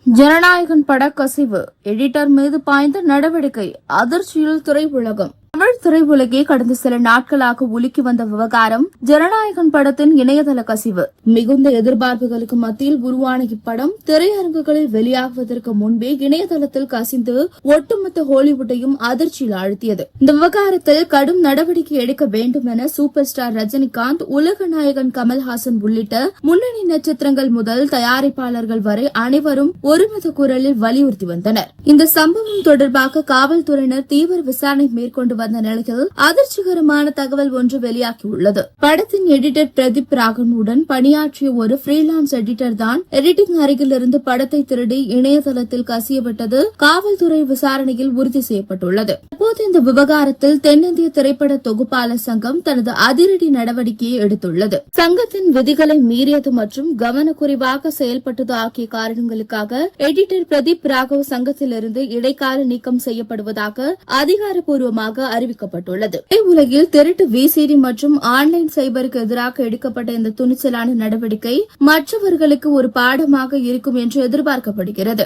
ஜனநாயகன் பட கசிவு, எடிட்டர் மீது பாய்ந்த நடவடிக்கை, அதிர்ச்சியில் திரையுலகம். தமிழ் திரையுலகே கடந்த சில நாட்களாக உலுக்கி வந்த விவகாரம் ஜனநாயகன் படத்தின் இணையதள கசிவு. மிகுந்த எதிர்பார்ப்புகளுக்கு மத்தியில் உருவான இப்படம் திரையரங்குகளில் வெளியாகுவதற்கு முன்பே இணையதளத்தில் கசிந்து ஒட்டுமொத்த ஹாலிவுட்டையும் அதிர்ச்சியில் ஆழ்த்தியது. இந்த விவகாரத்தில் கடும் நடவடிக்கை எடுக்க வேண்டும் என சூப்பர் ஸ்டார் ரஜினிகாந்த், உலக நாயகன் கமல்ஹாசன் உள்ளிட்ட முன்னணி நட்சத்திரங்கள் முதல் தயாரிப்பாளர்கள் வரை அனைவரும் ஒருமித்த குரலில் வலியுறுத்தி வந்தனர். இந்த சம்பவம் தொடர்பாக காவல்துறையினர் தீவிர விசாரணை மேற்கொண்டு வந்த நிலையில் அதிர்ச்சிகரமான தகவல் ஒன்று வெளியாகியுள்ளது. படத்தின் எடிட்டர் பிரதீப் ராகவனுடன் பணியாற்றிய ஒரு ஃப்ரீலான்ஸ் எடிட்டர் தான் எடிட்டிங் அறையில் இருந்து படத்தை திருடி இணையதளத்தில் கசியவிட்டது காவல்துறை விசாரணையில் உறுதி செய்யப்பட்டுள்ளது. அப்போது இந்த விவகாரத்தில் தென்னிந்திய திரைப்பட தொகுப்பாளர் சங்கம் தனது அதிரடி நடவடிக்கையை எடுத்துள்ளது. சங்கத்தின் விதிகளை மீறியது மற்றும் கவனக்குறைவாக செயல்பட்டது ஆகிய காரணங்களுக்காக எடிட்டர் பிரதீப் ராகவ் சங்கத்திலிருந்து இடைக்கால நீக்கம் செய்யப்படுவதாக அதிகாரப்பூர்வமாக அறிவிக்கப்பட்டுள்ளது. உலகில் திருட்டு விசிடி மற்றும் ஆன்லைன் சைபருக்கு எதிராக எடுக்கப்பட்ட இந்த துணிச்சலான நடவடிக்கை மற்றவர்களுக்கு ஒரு பாடமாக இருக்கும் என்று எதிர்பார்க்கப்படுகிறது.